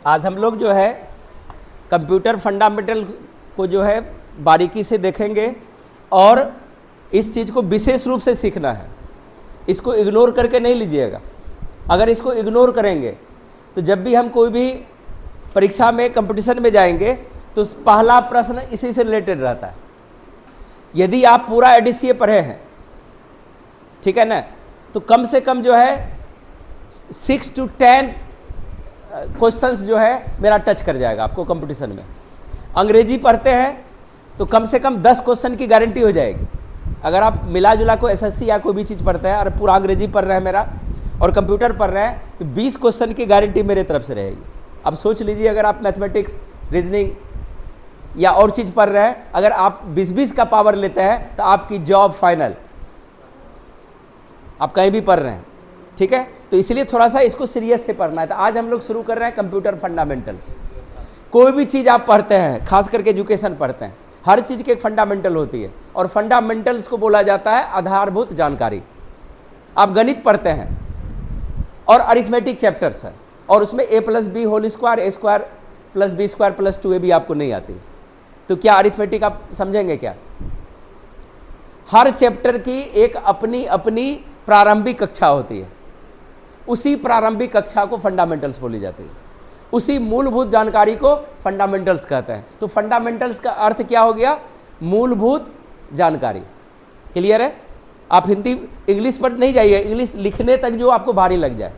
आज हम लोग जो है कंप्यूटर फंडामेंटल को जो है बारीकी से देखेंगे और इस चीज़ को विशेष रूप से सीखना है। इसको इग्नोर करके नहीं लीजिएगा। अगर इसको इग्नोर करेंगे तो जब भी हम कोई भी परीक्षा में कंपटीशन में जाएंगे तो पहला प्रश्न इसी से रिलेटेड रहता है। यदि आप पूरा एडीसीए पढ़े हैं, ठीक है ना, तो कम से कम जो है 6 to 10 क्वेश्चंस जो है मेरा टच कर जाएगा आपको कंपटीशन में। अंग्रेजी पढ़ते हैं तो कम से कम 10 क्वेश्चन की गारंटी हो जाएगी। अगर आप मिला जुला को एसएससी या कोई भी चीज़ पढ़ते हैं और पूरा अंग्रेजी पढ़ रहे हैं मेरा और कंप्यूटर पढ़ रहे हैं तो 20 क्वेश्चन की गारंटी मेरे तरफ से रहेगी। अब सोच लीजिए, अगर आप मैथमेटिक्स, रीजनिंग या और चीज़ पढ़ रहे हैं, अगर आप 20-20 का पावर लेते हैं तो आपकी जॉब फाइनल, आप कहीं भी पढ़ रहे हैं, ठीक है। तो इसलिए थोड़ा सा इसको सीरियस से पढ़ना है। तो आज हम लोग शुरू कर रहे हैं कंप्यूटर फंडामेंटल्स। कोई भी चीज़ आप पढ़ते हैं, खास करके एजुकेशन पढ़ते हैं, हर चीज़ की एक फंडामेंटल होती है और फंडामेंटल्स को बोला जाता है आधारभूत जानकारी। आप गणित पढ़ते हैं और अरिथमेटिक चैप्टर्स है और उसमें a+b² a² + b² + 2a भी आपको नहीं आती, तो क्या अरिथमेटिक आप समझेंगे क्या? हर चैप्टर की एक अपनी अपनी प्रारंभिक कक्षा होती है। उसी प्रारंभिक कक्षा को फंडामेंटल्स बोली जाती है। उसी मूलभूत जानकारी को फंडामेंटल्स कहते हैं। तो फंडामेंटल्स का अर्थ क्या हो गया? मूलभूत जानकारी। क्लियर है? आप हिंदी इंग्लिश पर नहीं जाइए, इंग्लिश लिखने तक जो आपको भारी लग जाए,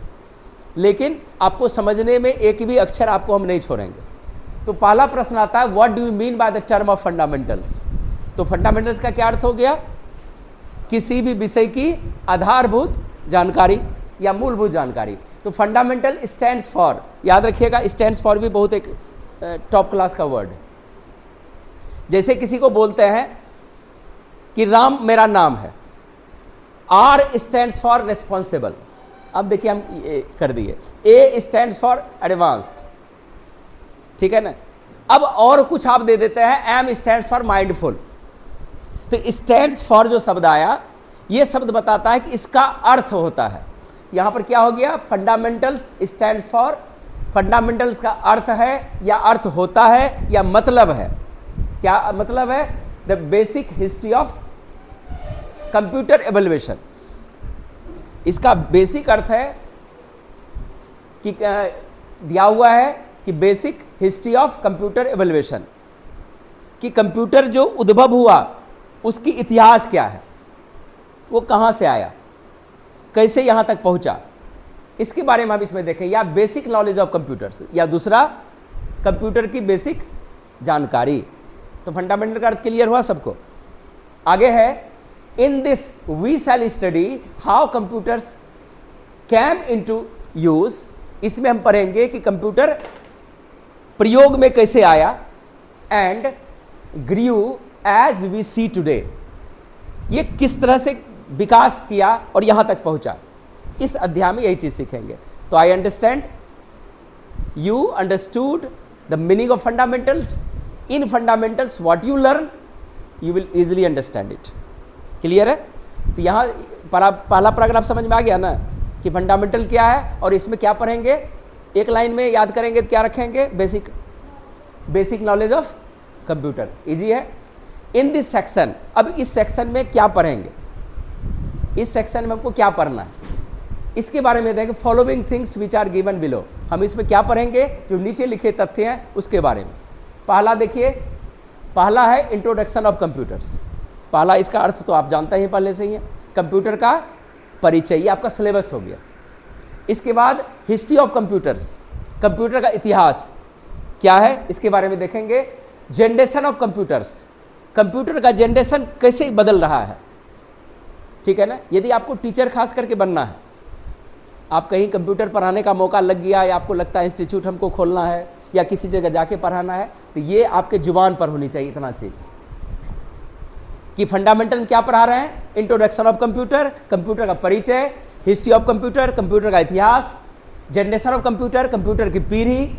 लेकिन आपको समझने में एक भी अक्षर आपको हम नहीं छोड़ेंगे। तो पहला प्रश्न आता है, what do you mean by the term of fundamentals? तो फंडामेंटल्स का क्या अर्थ हो गया? किसी भी विषय की आधारभूत जानकारी या मूलभूत जानकारी। तो फंडामेंटल स्टैंड्स फॉर, याद रखिएगा, स्टैंड्स फॉर भी बहुत एक टॉप क्लास का वर्ड है। जैसे किसी को बोलते हैं कि राम मेरा नाम है, R स्टैंड्स फॉर रेस्पॉन्सिबल। अब देखिए हम ये कर दिए, A स्टैंड्स फॉर एडवांस्ड, ठीक है ना। अब और कुछ आप दे देते हैं, M स्टैंड्स फॉर माइंडफुल। तो स्टैंड्स फॉर जो शब्द आया, ये शब्द बताता है कि इसका अर्थ होता है। यहां पर क्या हो गया? फंडामेंटल्स स्टैंड्स फॉर, फंडामेंटल्स का अर्थ है या अर्थ होता है या मतलब है। क्या मतलब है? The basic history of computer evaluation. इसका बेसिक अर्थ है कि दिया हुआ है कि basic history of computer evaluation, कि कंप्यूटर जो उद्भव हुआ उसकी इतिहास क्या है, वो कहां से आया, कैसे यहां तक पहुंचा, इसके बारे में हम इसमें देखें। या बेसिक नॉलेज ऑफ कंप्यूटर्स, या दूसरा कंप्यूटर की बेसिक जानकारी। तो फंडामेंटल का अर्थ क्लियर हुआ सबको? आगे है, in this we shall study how computers came into use. इसमें हम पढ़ेंगे कि कंप्यूटर प्रयोग में कैसे आया, and grew as we see today, ये किस तरह से विकास किया और यहां तक पहुंचा। इस अध्याय में यही चीज सीखेंगे। तो I understand you understood the meaning of fundamentals. In fundamentals what you learn you will easily understand it. Clear है? तो यहां पहला पैराग्राफ समझ में आ गया ना कि फंडामेंटल क्या है और इसमें क्या पढ़ेंगे। एक लाइन में याद करेंगे तो क्या रखेंगे? Basic knowledge of computer. Easy है। इन दिस सेक्शन, अब इस सेक्शन में क्या पढ़ेंगे, इस सेक्शन में हमको क्या पढ़ना है, इसके बारे में देखेंगे। Following things which are given below, हम इसमें क्या पढ़ेंगे? जो नीचे लिखे तथ्य हैं उसके बारे में। पहला देखिए, पहला है इंट्रोडक्शन ऑफ कंप्यूटर्स। पहला इसका अर्थ तो आप जानते ही पहले से ही है, कंप्यूटर का परिचय, ये आपका सिलेबस हो गया। इसके बाद हिस्ट्री ऑफ कंप्यूटर्स, कंप्यूटर का इतिहास क्या है इसके बारे में देखेंगे। जनरेशन ऑफ कंप्यूटर्स, कंप्यूटर का जनरेशन कैसे बदल रहा है, ठीक है ना। यदि आपको टीचर खास करके बनना है, आप कहीं कंप्यूटर पढ़ाने का मौका लग गया या आपको लगता है इंस्टीट्यूट हमको खोलना है या किसी जगह जाके पढ़ाना है, तो ये आपके जुबान पर होनी चाहिए इतना चीज़ कि फंडामेंटल क्या पढ़ा रहे हैं। इंट्रोडक्शन ऑफ कंप्यूटर, कंप्यूटर का परिचय, हिस्ट्री ऑफ कंप्यूटर, कंप्यूटर का इतिहास, जनरेशन ऑफ कंप्यूटर, कंप्यूटर की पीढ़ी,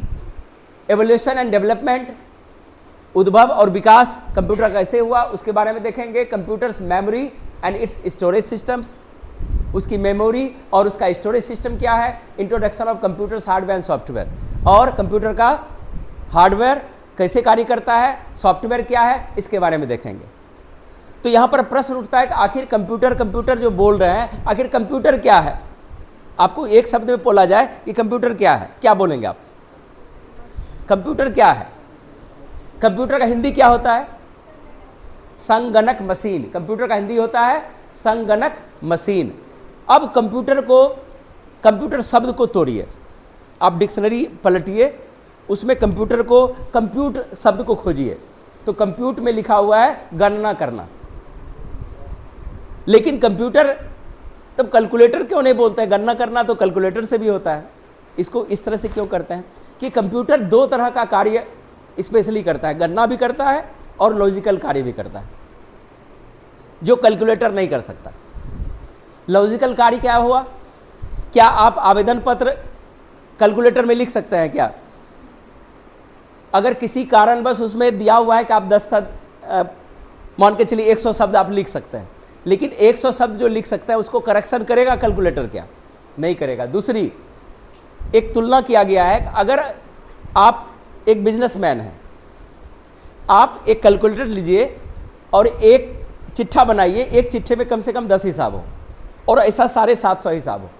एवोल्यूशन एंड डेवलपमेंट, उद्भव और विकास, कंप्यूटर कैसे हुआ उसके बारे में देखेंगे। Computers memory and it's storage systems, उसकी मेमोरी और उसका स्टोरेज सिस्टम क्या है। Introduction of computers hardware and software, और कंप्यूटर का हार्डवेयर कैसे कार्य करता है, सॉफ्टवेयर क्या है, इसके बारे में देखेंगे। तो यहाँ पर प्रश्न उठता है कि आखिर कंप्यूटर जो बोल रहे हैं, आखिर कंप्यूटर क्या है? आपको एक शब्द में बोला जाए कि कंप्यूटर क्या है, क्या बोलेंगे आप? कंप्यूटर क्या है? कंप्यूटर का हिंदी क्या होता है? संगणक मशीन। कंप्यूटर का हिंदी होता है संगणक मशीन। अब कंप्यूटर शब्द को तोड़िए, आप डिक्शनरी पलटिए, उसमें कंप्यूटर को, कंप्यूट शब्द को खोजिए, तो कंप्यूट में लिखा हुआ है गणना करना। लेकिन कंप्यूटर, तब कैलकुलेटर क्यों नहीं बोलते हैं? गणना करना तो कैलकुलेटर से भी होता है। इसको इस तरह से क्यों करते हैं कि कंप्यूटर दो तरह का कार्य स्पेशली करता है, गणना भी करता है और लॉजिकल कार्य भी करता है, जो कैलकुलेटर नहीं कर सकता। लॉजिकल कार्य क्या हुआ? क्या आप आवेदन पत्र कैलकुलेटर में लिख सकते हैं क्या? अगर किसी कारणवश उसमें दिया हुआ है कि आप 10 शब्द, मान के चलिए 100 शब्द आप लिख सकते हैं, लेकिन 100 शब्द जो लिख सकता है उसको करेक्शन करेगा कैलकुलेटर? क्या नहीं करेगा। दूसरी एक तुलना किया गया है, अगर आप एक बिजनेसमैन हैं, आप एक कैलकुलेटर लीजिए और एक चिट्ठा बनाइए, एक चिट्ठे में कम से कम 10 हिसाब हो और ऐसा 750 हिसाब हो।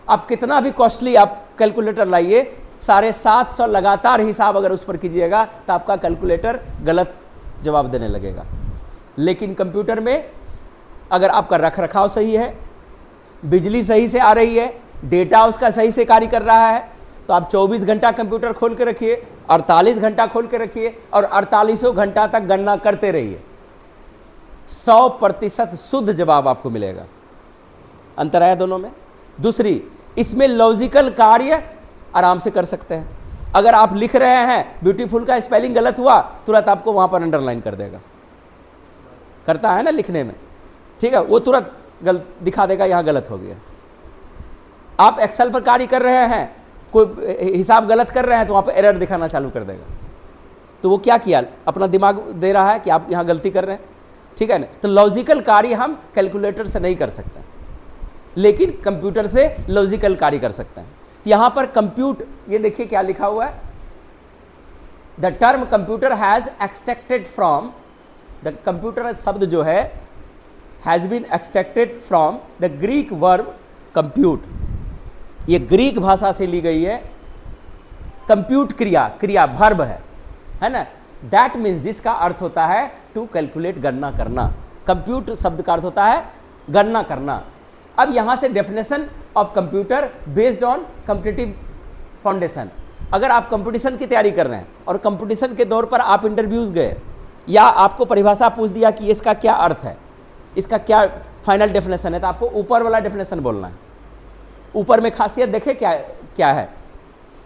आप कितना भी कॉस्टली आप कैलकुलेटर लाइए, 750 लगातार हिसाब अगर उस पर कीजिएगा तो आपका कैलकुलेटर गलत जवाब देने लगेगा। लेकिन कंप्यूटर में अगर आपका रख रखाव सही है, बिजली सही से आ रही है, डेटा उसका सही से कार्य कर रहा है, तो आप 24 घंटा कंप्यूटर खोल के रखिए, 48 घंटा खोल के रखिए और 48 घंटा तक गणना करते रहिए, 100% शुद्ध जवाब आपको मिलेगा। अंतर है दोनों में। दूसरी, इसमें लॉजिकल कार्य आराम से कर सकते हैं। अगर आप लिख रहे हैं, ब्यूटीफुल का स्पेलिंग गलत हुआ, तुरंत आपको वहां पर अंडरलाइन कर देगा, करता है ना लिखने में, ठीक है, वो तुरंत दिखा देगा यहां गलत हो गया। आप एक्सेल पर कार्य कर रहे हैं, कोई हिसाब गलत कर रहे हैं तो वहां पर एरर दिखाना चालू कर देगा। तो वो क्या किया? अपना दिमाग दे रहा है कि आप यहां गलती कर रहे हैं, ठीक है ना। तो लॉजिकल कार्य हम कैलकुलेटर से नहीं कर सकते, लेकिन कंप्यूटर से लॉजिकल कार्य कर सकते हैं। यहां पर कंप्यूट, ये देखिए क्या लिखा हुआ है, the term computer has extracted from, the computer शब्द जो है has been extracted from the Greek verb compute. ये ग्रीक भाषा से ली गई है। कंप्यूट क्रिया वर्ब है ना। दैट मीन्स, जिसका अर्थ होता है टू कैलकुलेट, गणना करना। कंप्यूट शब्द का अर्थ होता है गणना करना। अब यहां से definition of computer based on competitive foundation. अगर आप कंपटीशन की तैयारी कर रहे हैं और कंपटीशन के दौर पर आप इंटरव्यूज गए, या आपको परिभाषा पूछ दिया कि इसका क्या अर्थ है, इसका क्या फाइनल डेफिनेशन है, तो आपको ऊपर वाला डेफिनेशन बोलना है। ऊपर में खासियत देखे क्या है,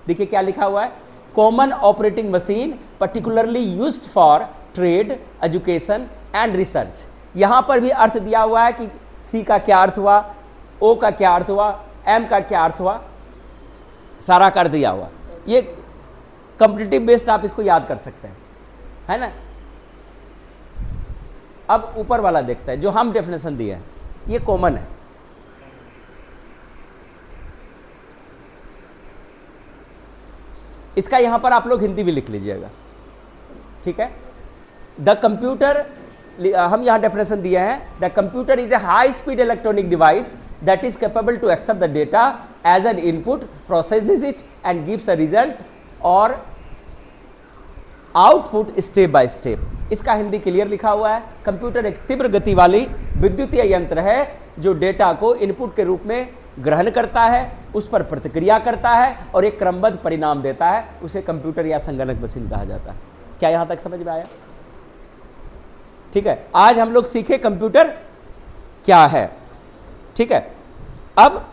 देखिए क्या लिखा हुआ है, common operating machine particularly used for trade, education and research. यहां पर भी अर्थ दिया हुआ है कि सी का क्या अर्थ हुआ, ओ का क्या अर्थ हुआ, एम का क्या अर्थ हुआ, सारा कर दिया हुआ। ये कॉम्पिटिटिव बेस्ड आप इसको याद कर सकते हैं, है ना। अब ऊपर वाला देखते हैं, जो हम डेफिनेशन दिए हैं, ये कॉमन है। इसका यहां पर आप लोग हिंदी भी लिख लीजिएगा, ठीक है। द कंप्यूटर, हम यहां डेफिनेशन दिए हैं, the computer is a high speed electronic device that is capable to accept the data as an input, processes it and gives a result और आउटपुट स्टेप बाय स्टेप। इसका Hindi clear लिखा हुआ है। Computer एक तीव्र गति वाली विद्युतीय यंत्र है जो डेटा को इनपुट के रूप में ग्रहण करता है, उस पर प्रतिक्रिया करता है और एक क्रमबद्ध परिणाम देता है। उसे कंप्यूटर या संगणक मशीन कहा जाता है। क्या यहां तक समझ में आया? ठीक है, आज हम लोग सीखे कंप्यूटर क्या है, ठीक है। अब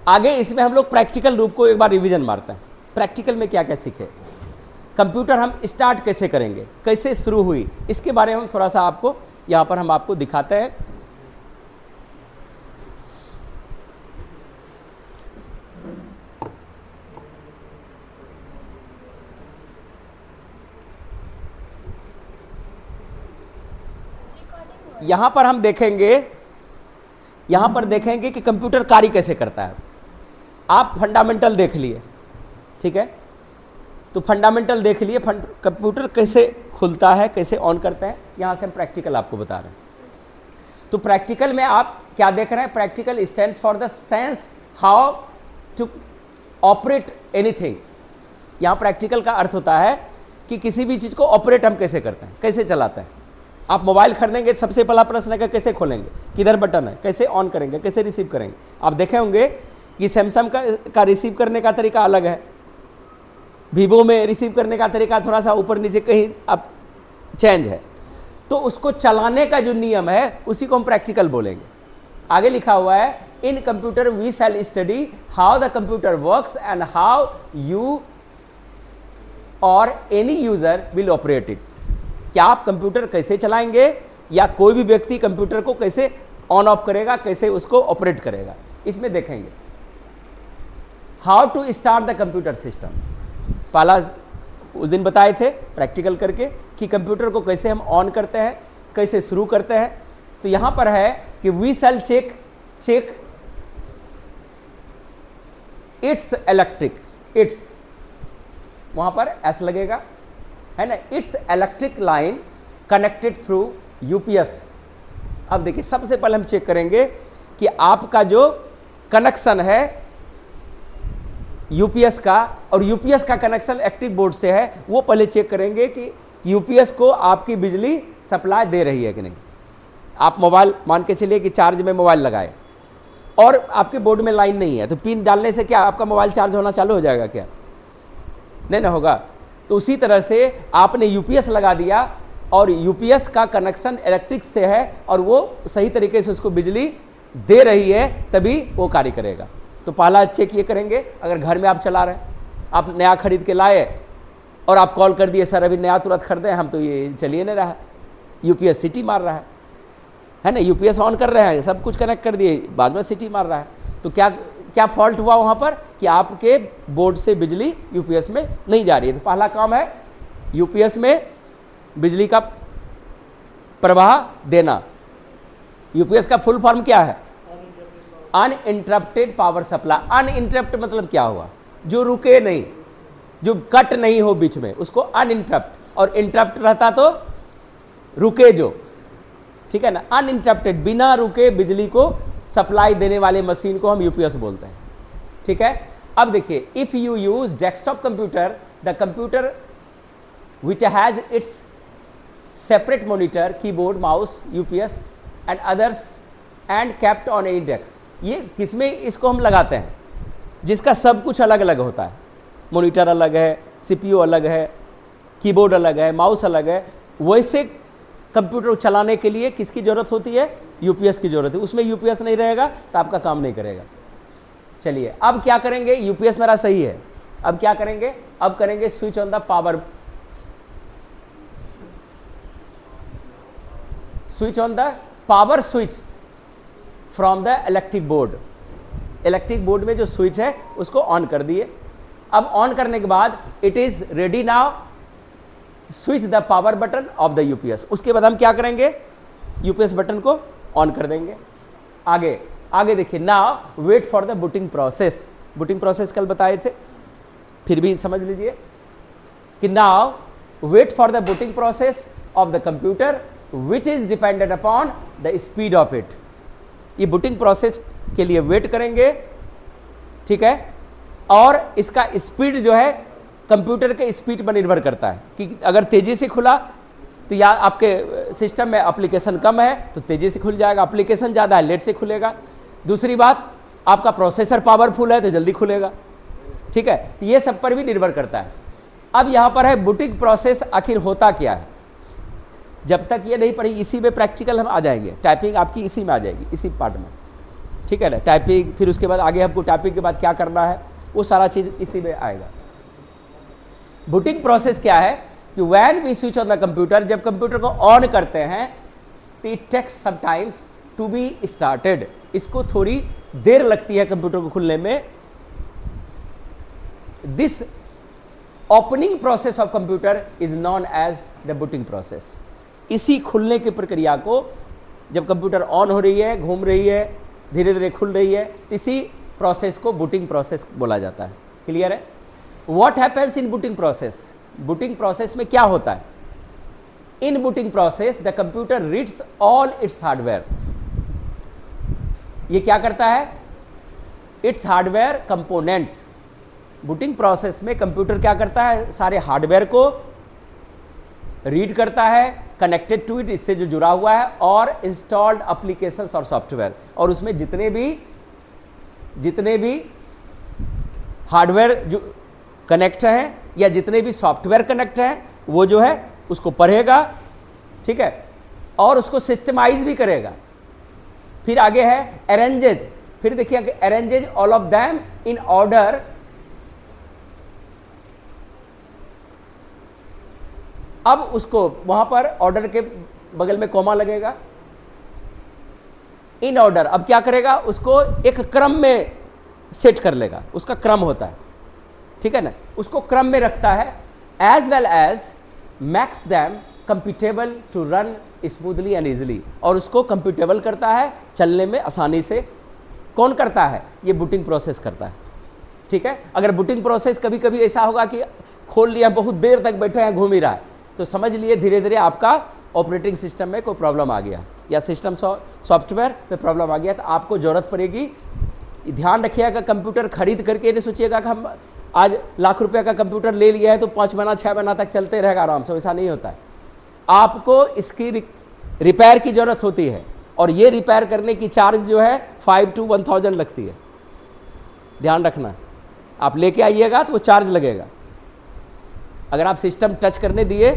आगे इसमें हम लोग प्रैक्टिकल रूप को एक बार रिवीजन मारते हैं। प्रैक्टिकल में क्या क्या सीखे, कंप्यूटर हम स्टार्ट कैसे करेंगे, कैसे शुरू हुई, इसके बारे में थोड़ा सा आपको यहां पर हम आपको दिखाते हैं। यहां पर हम देखेंगे, यहां पर देखेंगे कि कंप्यूटर कार्य कैसे करता है। आप फंडामेंटल देख लिए, ठीक है, तो फंडामेंटल देख लिए, कंप्यूटर कैसे खुलता है, कैसे ऑन करते हैं, यहाँ से हम प्रैक्टिकल आपको बता रहे हैं। तो प्रैक्टिकल में आप क्या देख रहे हैं, practical stands for the sense how to operate anything. यहाँ प्रैक्टिकल का अर्थ होता है कि किसी भी चीज़ को ऑपरेट हम कैसे करते हैं, कैसे चलाते हैं। आप मोबाइल खरीदेंगे, सबसे पहला प्रश्न है कैसे खोलेंगे, किधर बटन है, कैसे ऑन करेंगे, कैसे रिसीव करेंगे। आप देखे होंगे कि सैमसंग का रिसीव करने का तरीका अलग है, वीवो में रिसीव करने का तरीका थोड़ा सा ऊपर नीचे कहीं अब चेंज है। तो उसको चलाने का जो नियम है उसी को हम प्रैक्टिकल बोलेंगे। आगे लिखा हुआ है, in computer we shall study how the computer works and how you और any user will operate it. क्या आप कंप्यूटर कैसे चलाएंगे या कोई भी व्यक्ति कंप्यूटर को कैसे ऑन ऑफ करेगा, कैसे उसको ऑपरेट करेगा, इसमें देखेंगे। How to start the computer system, पहला उस दिन बताए थे प्रैक्टिकल करके कि कंप्यूटर को कैसे हम ऑन करते हैं, कैसे शुरू करते हैं। तो यहां पर है कि we shall check it's electric, it's वहां पर एस लगेगा, है ना, it's electric line connected through UPS. अब देखिए, सबसे पहले हम चेक करेंगे कि आपका जो कनेक्शन है यूपीएस का, और यूपीएस का कनेक्शन एक्टिव बोर्ड से है, वो पहले चेक करेंगे कि यूपीएस को आपकी बिजली सप्लाई दे रही है कि नहीं। आप मोबाइल मान के चलिए कि चार्ज में मोबाइल लगाए और आपके बोर्ड में लाइन नहीं है, तो पिन डालने से क्या आपका मोबाइल चार्ज होना चालू हो जाएगा क्या? नहीं ना होगा। तो उसी तरह से आपने यूपीएस लगा दिया और यूपीएस का कनेक्शन इलेक्ट्रिक से है और वो सही तरीके से उसको बिजली दे रही है, तभी वो कार्य करेगा। तो पहला चेक ये करेंगे, अगर घर में आप चला रहे हैं, आप नया खरीद के लाए और आप कॉल कर दिए, सर अभी नया तुरंत खरीदे, हम तो ये चलिए नहीं रहा, यूपीएस सिटी मार रहा है ना, यूपीएस ऑन कर रहे हैं, सब कुछ कनेक्ट कर दिए, बाद में सिटी मार रहा है। तो क्या फॉल्ट हुआ वहाँ पर कि आपके बोर्ड से बिजली यूपीएस में नहीं जा रही है। तो पहला काम है यूपीएस में बिजली का प्रवाह देना। यूपीएस का फुल फॉर्म क्या है? Uninterrupted power supply. अनइंटरप्ट मतलब क्या हुआ? जो रुके नहीं, जो कट नहीं हो बीच में, उसको अनइंटरप्ट। और इंटरप्ट रहता तो रुके जो, ठीक है ना। अनइंटरप्टेड, बिना रुके बिजली को सप्लाई देने वाले मशीन को हम यूपीएस बोलते हैं, ठीक है। अब देखिए, if you use desktop computer, the computer which has its separate monitor, keyboard, mouse, UPS and others and kept on any desk. ये किसमें इसको हम लगाते हैं? जिसका सब कुछ अलग अलग होता है, मॉनिटर अलग है, सीपीयू अलग है, कीबोर्ड अलग है, माउस अलग है। वैसे कंप्यूटर चलाने के लिए किसकी जरूरत होती है? यूपीएस की जरूरत है। उसमें यूपीएस नहीं रहेगा तो आपका काम नहीं करेगा। चलिए अब क्या करेंगे? यूपीएस मेरा सही है, अब क्या करेंगे? अब करेंगे switch on the power, switch on the power switch from the electric board. Electric board में जो स्विच है उसको ऑन कर दिए। अब ऑन करने के बाद it is ready now, switch the power button of the UPS. उसके बाद हम क्या करेंगे? यूपीएस बटन को ऑन कर देंगे। आगे देखिए, now wait for the booting process. Booting process कल बताए थे, फिर भी समझ लीजिए कि now wait for the booting process of the computer which is dependent upon the speed of it. ये बूटिंग प्रोसेस के लिए वेट करेंगे, ठीक है। और इसका स्पीड जो है कंप्यूटर के स्पीड पर निर्भर करता है कि अगर तेजी से खुला तो या आपके सिस्टम में एप्लीकेशन कम है तो तेजी से खुल जाएगा, एप्लीकेशन ज़्यादा है लेट से खुलेगा। दूसरी बात, आपका प्रोसेसर पावरफुल है तो जल्दी खुलेगा, ठीक है। तो ये सब पर भी निर्भर करता है। अब यहाँ पर है बूटिंग प्रोसेस आखिर होता क्या है। जब तक ये नहीं पढ़ी, इसी में प्रैक्टिकल हम आ जाएंगे, टाइपिंग आपकी इसी में आ जाएगी, इसी पार्ट में, ठीक है ना। टाइपिंग, फिर उसके बाद आगे हमको टाइपिंग के बाद क्या करना है वो सारा चीज़ इसी में आएगा। बूटिंग प्रोसेस क्या है कि when we switch on the computer, जब कंप्यूटर को ऑन करते हैं तो it takes some times to be started. इसको थोड़ी देर लगती है कंप्यूटर को खुलने में। This opening process of computer is known as the booting process. इसी खुलने की प्रक्रिया को, जब कंप्यूटर ऑन हो रही है, घूम रही है, धीरे धीरे खुल रही है, इसी प्रोसेस को बूटिंग प्रोसेस बोला जाता है। क्लियर है? What happens in booting process? Booting process में क्या होता है? In booting process the computer reads all its hardware. ये क्या करता है? Its hardware components. Booting process में कंप्यूटर क्या करता है? सारे हार्डवेयर को रीड करता है, कनेक्टेड टू इट, इससे जो जुड़ा हुआ है, और इंस्टॉल्ड एप्लीकेशंस और सॉफ्टवेयर, और उसमें जितने भी हार्डवेयर जो कनेक्ट हैं या जितने भी सॉफ्टवेयर कनेक्ट हैं वो जो है उसको पढ़ेगा, ठीक है, और उसको सिस्टमाइज भी करेगा। फिर आगे है अरेंजेज। फिर देखिए कि अरेंजेज all of them in order. अब उसको वहां पर ऑर्डर के बगल में कॉमा लगेगा, इन ऑर्डर। अब क्या करेगा? उसको एक क्रम में सेट कर लेगा, उसका क्रम होता है, ठीक है ना, उसको क्रम में रखता है। As well as makes them computable to run smoothly and easily, और उसको कंप्यूटेबल करता है, चलने में आसानी से। कौन करता है? ये बूटिंग प्रोसेस करता है, ठीक है। अगर बूटिंग प्रोसेस कभी कभी ऐसा होगा कि खोल लिया, बहुत देर तक बैठे हैं, घूम ही रहा है, तो समझ लिए धीरे धीरे आपका ऑपरेटिंग सिस्टम में कोई प्रॉब्लम आ गया या सिस्टम सॉफ्टवेयर में प्रॉब्लम आ गया, तो आपको ज़रूरत पड़ेगी। ध्यान रखिएगा, कंप्यूटर खरीद करके नहीं सोचिएगा कि हम आज लाख रुपए का कंप्यूटर ले लिया है तो 5 महीना 6 महीना तक चलते रहेगा आराम से, वैसा नहीं होता है। आपको इसकी रिपेयर की ज़रूरत होती है, और ये रिपेयर करने की चार्ज जो है 5 to 1000 लगती है। ध्यान रखना, आप लेके आइएगा तो वो चार्ज लगेगा। अगर आप सिस्टम टच करने दिए,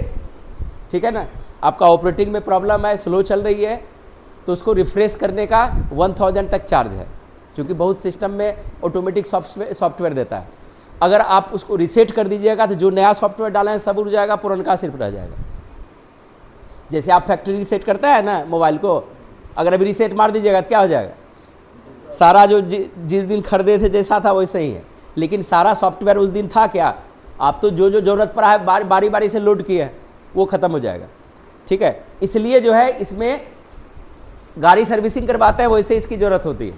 ठीक है ना, आपका ऑपरेटिंग में प्रॉब्लम है, स्लो चल रही है, तो उसको रिफ्रेश करने का 1000 तक चार्ज है, क्योंकि बहुत सिस्टम में ऑटोमेटिक सॉफ्टवेयर देता है। अगर आप उसको रीसेट कर दीजिएगा तो जो नया सॉफ्टवेयर डाला है सब उड़ जाएगा, पुराना सिर्फ रह जाएगा। जैसे आप फैक्ट्री रीसेट करता है ना मोबाइल को, अगर अभी रीसेट मार दीजिएगा तो क्या हो जाएगा? सारा जो जिस दिन खरीदे थे जैसा था वैसे ही है, लेकिन सारा सॉफ्टवेयर उस दिन था क्या? आप तो जो ज़रूरत पड़ा है बारी बारी से लोड किए हैं, वो ख़त्म हो जाएगा, ठीक है। इसलिए जो है इसमें गाड़ी सर्विसिंग करवाते हैं, वैसे इसकी ज़रूरत होती है,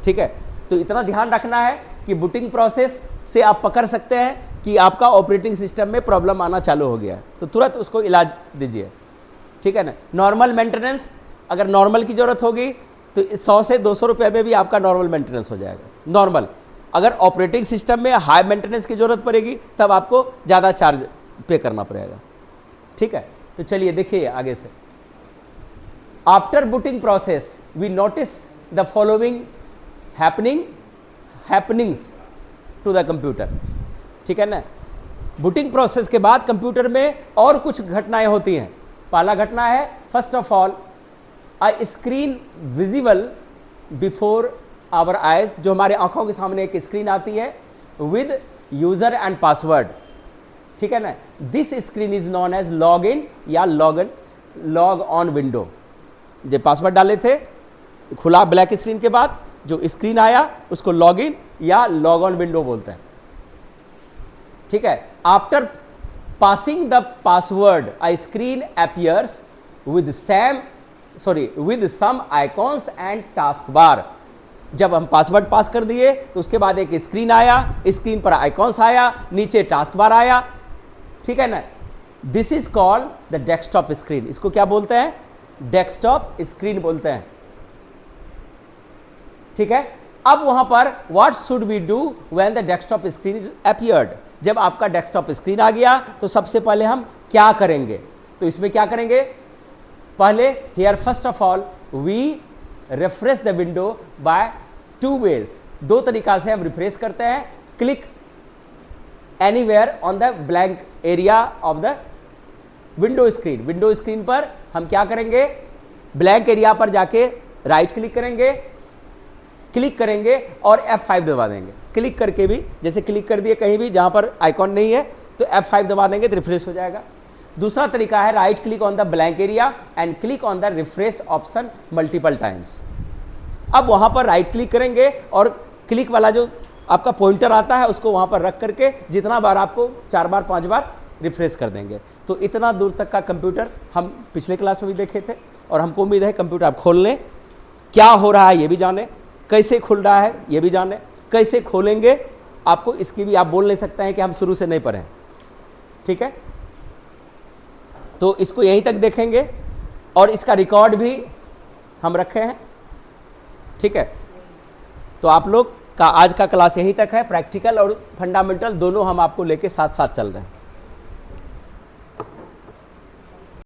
ठीक है। तो इतना ध्यान रखना है कि बूटिंग प्रोसेस से आप पकड़ सकते हैं कि आपका ऑपरेटिंग सिस्टम में प्रॉब्लम आना चालू हो गया है, तो तुरंत उसको इलाज दीजिए, ठीक है ना। नॉर्मल मेंटेनेंस, अगर नॉर्मल की ज़रूरत होगी तो 100 से 200 रुपये में भी आपका नॉर्मल मेंटेनेंस हो जाएगा, नॉर्मल। अगर ऑपरेटिंग सिस्टम में हाई मेंटेनेंस की ज़रूरत पड़ेगी तब आपको ज़्यादा चार्ज पे करना पड़ेगा, ठीक है। तो चलिए देखिए आगे से। After booting process we notice the following happenings to the computer, ठीक है ना। बूटिंग प्रोसेस के बाद कंप्यूटर में और कुछ घटनाएं होती हैं। पहला घटना है, first of all a screen visible before our eyes, जो हमारे आंखों के सामने एक स्क्रीन आती है विद यूजर एंड पासवर्ड, ठीक है ना। This screen is known as log in या लॉग ऑन विंडो। जब पासवर्ड डाले थे, खुला ब्लैक स्क्रीन के बाद जो स्क्रीन आया उसको लॉग इन या लॉग ऑन विंडो बोलते हैं, ठीक है। After passing the password a screen appears with some icons and taskbar। जब हम पासवर्ड पास कर दिए तो उसके बाद एक स्क्रीन आया, स्क्रीन पर आइकॉन्स आया, नीचे टास्क बार आया, ठीक है ना। This is called the desktop screen. इसको क्या बोलते हैं? डेस्कटॉप स्क्रीन बोलते हैं, ठीक है। अब वहां पर what should we do when the desktop screen is appeared? जब आपका डेस्कटॉप स्क्रीन आ गया तो सबसे पहले हम क्या करेंगे? तो इसमें क्या करेंगे? पहले here first of all we refresh the window by 2 ways। 2 तरीका से हम रिफ्रेश करते हैं। Click anywhere on the blank area of the window screen. Window screen पर हम क्या करेंगे? ब्लैंक एरिया पर जाके राइट क्लिक करेंगे और F5 दबा देंगे। क्लिक करके भी, जैसे क्लिक कर दिए कहीं भी जहां पर आइकॉन नहीं है तो F5 दबा देंगे तो रिफ्रेश हो जाएगा। दूसरा तरीका है right click on the blank area and click on the refresh option multiple times. अब वहां पर राइट क्लिक करेंगे और क्लिक वाला जो आपका पॉइंटर आता है उसको वहां पर रख करके जितना बार आपको 4 बार 5 बार रिफ्रेश कर देंगे। तो इतना दूर तक का कंप्यूटर हम पिछले क्लास में भी देखे थे और हमको उम्मीद है कंप्यूटर आप खोल लें, क्या हो रहा है ये भी जाने, कैसे खुल रहा है ये भी जाने, कैसे खोलेंगे आपको इसकी भी आप बोल नहीं सकते हैं कि हम शुरू से नहीं पढ़े, ठीक है। तो इसको यहीं तक देखेंगे और इसका रिकॉर्ड भी हम रखे हैं, ठीक है। तो आप लोग का आज का क्लास यहीं तक है, प्रैक्टिकल और फंडामेंटल दोनों हम आपको लेके साथ साथ चल रहे हैं।